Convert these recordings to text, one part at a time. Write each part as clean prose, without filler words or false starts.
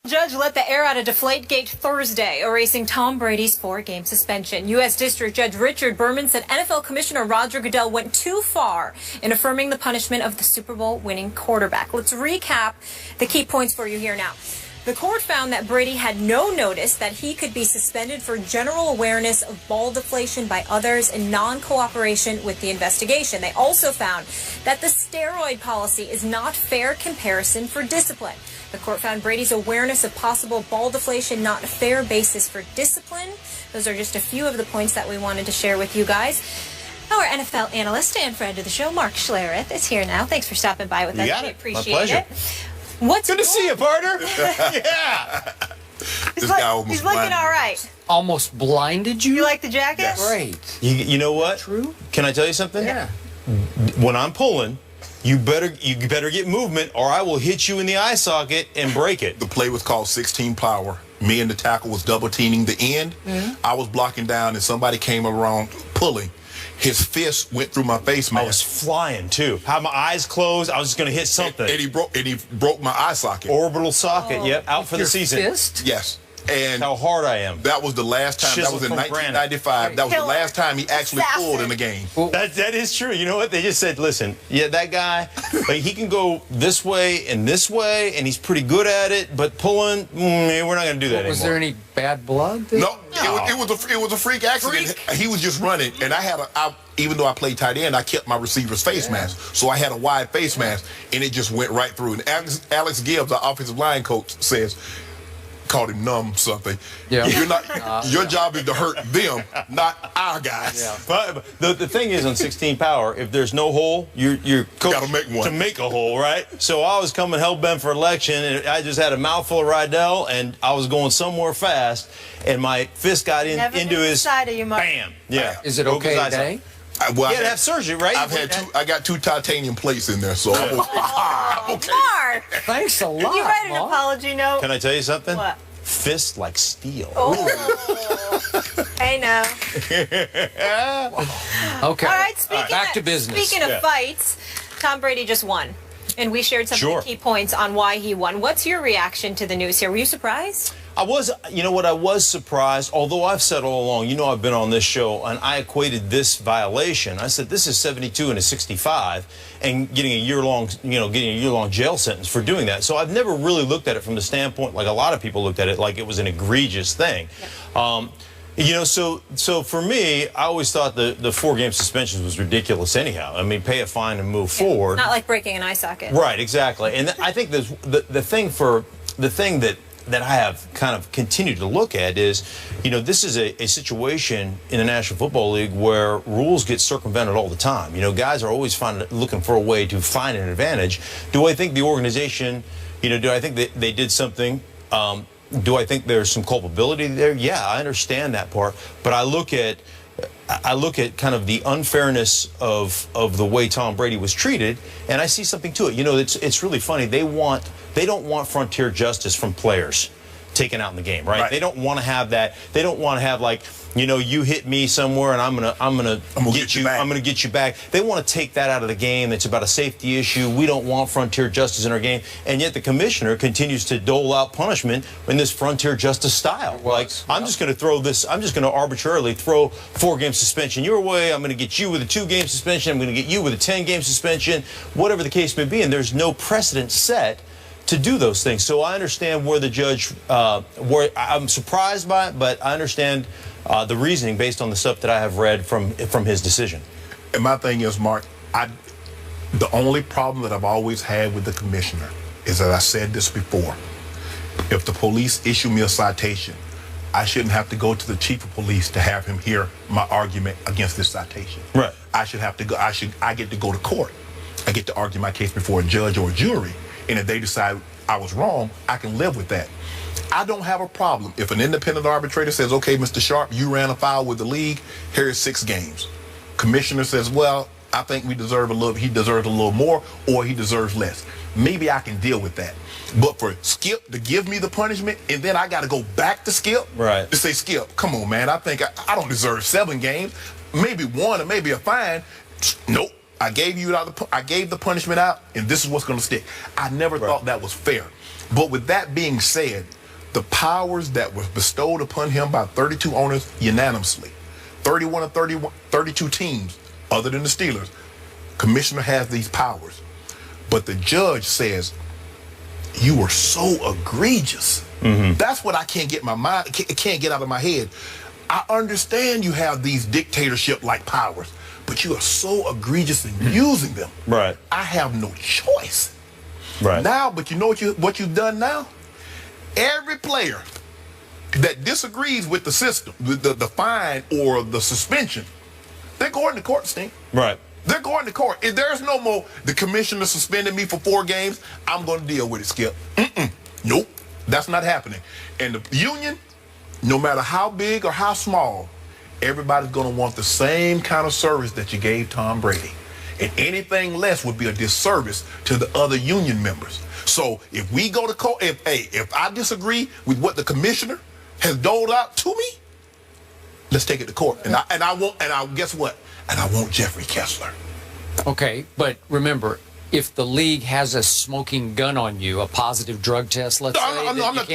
Judge let the air out of Deflategate Thursday, erasing Tom Brady's 4-game suspension. U.S. District Judge Richard Berman said NFL Commissioner Roger Goodell went too far in affirming the punishment of the Super Bowl winning quarterback. Let's recap the key points for you here now. The court found that Brady had no notice that he could be suspended for general awareness of ball deflation by others and non-cooperation with the investigation. They also found that the steroid policy is not fair comparison for discipline. The court found Brady's awareness of possible ball deflation not a fair basis for discipline. Those are just a few of the points that we wanted to share with you guys. Our NFL analyst and friend of the show, Mark Schlereth, is here now. Thanks for stopping by with us. We appreciate it. What's good to see you, partner. Yeah. He's looking all right. Almost blinded you? You like the jacket? Yes. Great. You know what? True. Can I tell you something? Yeah. When I'm pulling, you better get movement, or I will hit you in the eye socket and break it. The play was called 16 power. Me and the tackle was double teaming the end. I was blocking down, and somebody came around pulling. His fist went through my face mask. I was flying too. Had my eyes closed. I was just going to hit something. And he broke my eye socket. Orbital socket. Oh. Yep. Out for the season. Fist? Yes. And how hard I am. That was the last time. That was in 1995. That was the last time he actually pulled in the game. Well, that is true. You know what? They just said, listen, yeah, that guy, like, he can go this way, and he's pretty good at it. But pulling, we're not going to do that anymore. Was there any bad blood there? No. It was a freak accident. He was just running, and even though I played tight end, I kept my receiver's face mask. So I had a wide face mask, and it just went right through. And Alex Gibbs, our offensive line coach, called him numb something. Yeah. Your job is to hurt them, not our guys. Yeah. But the thing is, on 16 power, if there's no hole, you're coached to make a hole, right? So I was coming hell-bent for election, and I just had a mouthful of Rydell, and I was going somewhere fast, and my fist got into his side of you, Mark. Bam. Yeah. Is it okay today? Well, you had to have surgery, right? I got 2 titanium plates in there, so I'm okay. Mark! Thanks a lot. You write an apology note? Can I tell you something? What? Fist like steel. Oh. I know. Okay. All right, back to business. Speaking of fights, Tom Brady just won. And we shared some of the key points on why he won. What's your reaction to the news here? Were you surprised? I was, you know what, I was surprised, although I've said all along, you know, I've been on this show, and I equated this violation. I said, this is 72 and a 65, and getting a year-long jail sentence for doing that. So I've never really looked at it from the standpoint, like a lot of people looked at it, like it was an egregious thing. Yeah. You know, so for me, I always thought the 4-game suspension was ridiculous anyhow. I mean, pay a fine and move forward. Not like breaking an eye socket. Right, exactly. And I think the thing that I have kind of continued to look at is, you know, this is a situation in the National Football League where rules get circumvented all the time. You know, guys are always looking for a way to find an advantage. Do I think the organization, you know, do I think they did something? Do I think there's some culpability there? Yeah, I understand that part. But I look at kind of the unfairness of the way Tom Brady was treated, and I see something to it. You know, it's really funny. They don't want frontier justice from players taken out in the game, right? They don't want to have that. They don't want to have, like, you know, you hit me somewhere and I'm gonna get you. I'm gonna get you back. They want to take that out of the game. It's about a safety issue. We don't want frontier justice in our game, and yet the commissioner continues to dole out punishment in this frontier justice style. Like, I'm just gonna arbitrarily throw 4-game suspension your way. I'm gonna get you with a 2-game suspension. I'm gonna get you with a 10-game suspension. Whatever the case may be, and there's no precedent set to do those things. So I understand where the judge, where I'm surprised by it, but I understand the reasoning based on the stuff that I have read from his decision. And my thing is, Mark, the only problem that I've always had with the commissioner is that I said this before. If the police issue me a citation, I shouldn't have to go to the chief of police to have him hear my argument against this citation. Right. I should have to go. I get to go to court. I get to argue my case before a judge or a jury. And if they decide I was wrong, I can live with that. I don't have a problem if an independent arbitrator says, okay, Mr. Sharp, you ran afoul with the league, here's 6 games. Commissioner says, well, I think he deserves a little more, or he deserves less. Maybe I can deal with that. But for Skip to give me the punishment, and then I got to go back to Skip to say, Skip, come on, man, I think I don't deserve 7 games, maybe 1 or maybe a fine. Nope. I gave the punishment out, and this is what's going to stick. I never thought that was fair. But with that being said, the powers that were bestowed upon him by 32 owners unanimously, 31 of 32 teams, other than the Steelers, commissioner has these powers. But the judge says, you were so egregious. That's what I can't get can't get out of my head. I understand you have these dictatorship-like powers, but you are so egregious in using them. Right. I have no choice. Right. Now, but you know what you've done now? Every player that disagrees with the system, the fine or the suspension, they're going to court, Stink. Right. They're going to court. If there's no more, the commissioner suspended me for 4 games, I'm going to deal with it, Skip. Nope. That's not happening. And the union, no matter how big or how small, everybody's going to want the same kind of service that you gave Tom Brady. And anything less would be a disservice to the other union members. So if we go to court, if I disagree with what the commissioner has doled out to me, let's take it to court. And I guess what? And I want Jeffrey Kessler. Okay, but remember, if the league has a smoking gun on you, a positive drug test, let's say, I'm not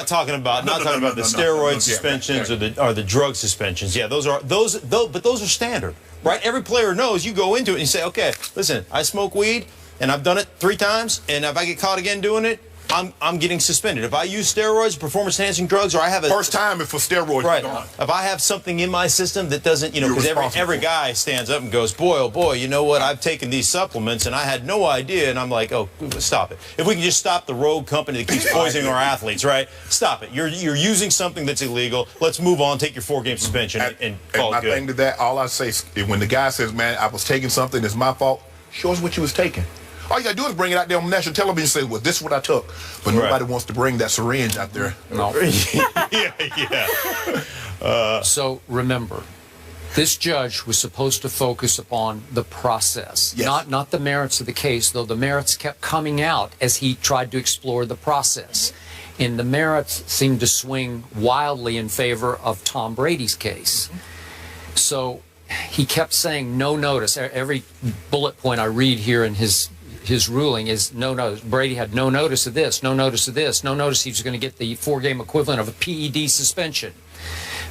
talking about the steroid suspensions or the drug suspensions. Yeah, those are standard, right? Every player knows. You go into it and you say, okay, listen, I smoke weed and I've done it 3 times, and if I get caught again doing it, I'm getting suspended. If I use steroids, performance-enhancing drugs, or I have a first time for steroids, right? Gone. If I have something in my system that doesn't, because every guy stands up and goes, boy, oh boy, you know what? I've taken these supplements and I had no idea, and I'm like, oh, stop it. If we can just stop the rogue company that keeps poisoning our athletes, right? Stop it. You're using something that's illegal. Let's move on. Take your 4-game suspension and call it good. My thing to that, all I say is when the guy says, man, I was taking something, it's my fault. Show us what you was taking. All you got to do is bring it out there on national television and say, well, this is what I took. But nobody wants to bring that syringe out there. No. So remember, this judge was supposed to focus upon the process, not the merits of the case, though the merits kept coming out as he tried to explore the process. And the merits seemed to swing wildly in favor of Tom Brady's case. So he kept saying no notice. Every bullet point I read here in his ruling is no notice. Brady had no notice of this, no notice of this, no notice he was going to get the 4-game equivalent of a PED suspension.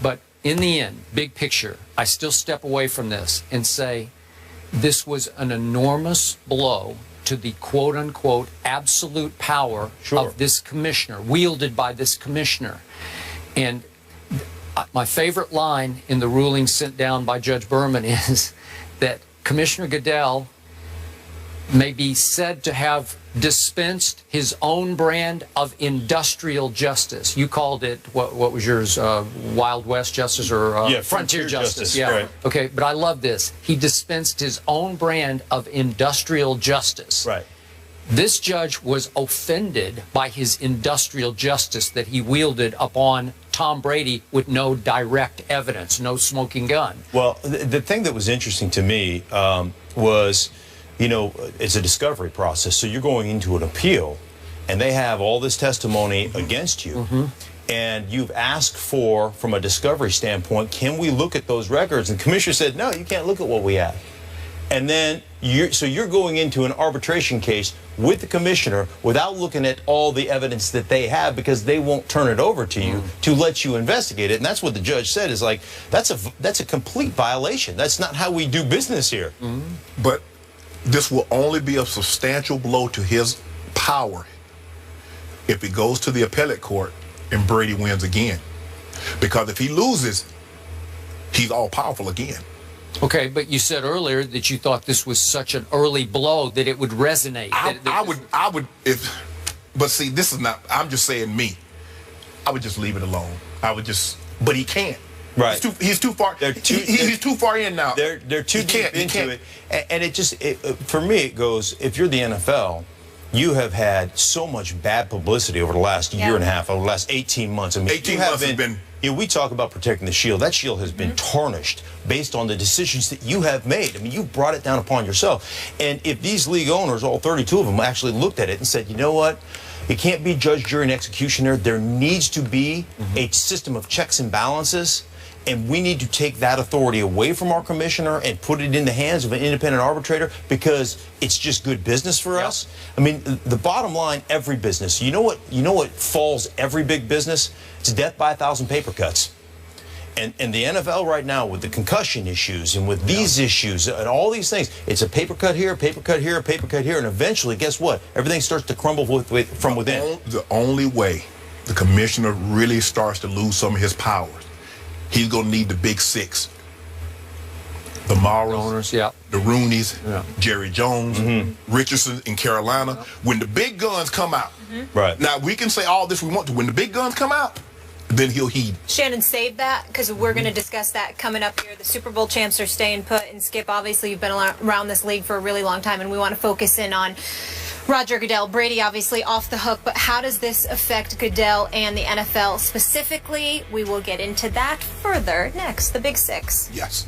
But in the end, big picture, I still step away from this and say this was an enormous blow to the quote-unquote absolute power of this commissioner, wielded by this commissioner. And my favorite line in the ruling sent down by Judge Berman is that Commissioner Goodell may be said to have dispensed his own brand of industrial justice. You called it, what was yours, Wild West justice or frontier justice? Yeah. Right. Okay, but I love this. He dispensed his own brand of industrial justice. Right. This judge was offended by his industrial justice that he wielded upon Tom Brady with no direct evidence, no smoking gun. Well, the thing that was interesting to me was, it's a discovery process. So you're going into an appeal, and they have all this testimony against you. And you've asked for, from a discovery standpoint, can we look at those records? And the commissioner said, no, you can't look at what we have. And then you're going into an arbitration case with the commissioner without looking at all the evidence that they have, because they won't turn it over to you to let you investigate it. And that's what the judge said, is like, that's a complete violation. That's not how we do business here. But this will only be a substantial blow to his power if it goes to the appellate court and Brady wins again. Because if he loses, he's all powerful again. Okay, but you said earlier that you thought this was such an early blow that it would resonate. I would, but see, this is not, I'm just saying me. I would just leave it alone. But he can't. Right. He's too far. He's too far in now. They're too deep into it. And it just, for me, it goes, if you're the NFL, you have had so much bad publicity over the last year and a half, over the last 18 months. I mean, 18 months has been... we talk about protecting the shield. That shield has been tarnished based on the decisions that you have made. I mean, you brought it down upon yourself. And if these league owners, all 32 of them, actually looked at it and said, you know what? It can't be judge, jury, and executioner. There needs to be a system of checks and balances. and we need to take that authority away from our commissioner and put it in the hands of an independent arbitrator because it's just good business for us. I mean, the bottom line, every business, you know what falls every big business? It's death by 1,000 paper cuts. And the NFL right now, with the concussion issues and with these issues and all these things, it's a paper cut here, a paper cut here, a paper cut here, and eventually, guess what? Everything starts to crumble from within. The only way the commissioner really starts to lose some of his powers, he's going to need the big six. The Morrows, the Rooneys, Jerry Jones, Richardson in Carolina. When the big guns come out, right now we can say all this we want to. When the big guns come out, then he'll heed. Shannon, save that because we're going to discuss that coming up here. The Super Bowl champs are staying put. And Skip, obviously, you've been around this league for a really long time, and we want to focus in on Roger Goodell. Brady, obviously, off the hook. But how does this affect Goodell and the NFL specifically? We will get into that further next. The Big Six. Yes.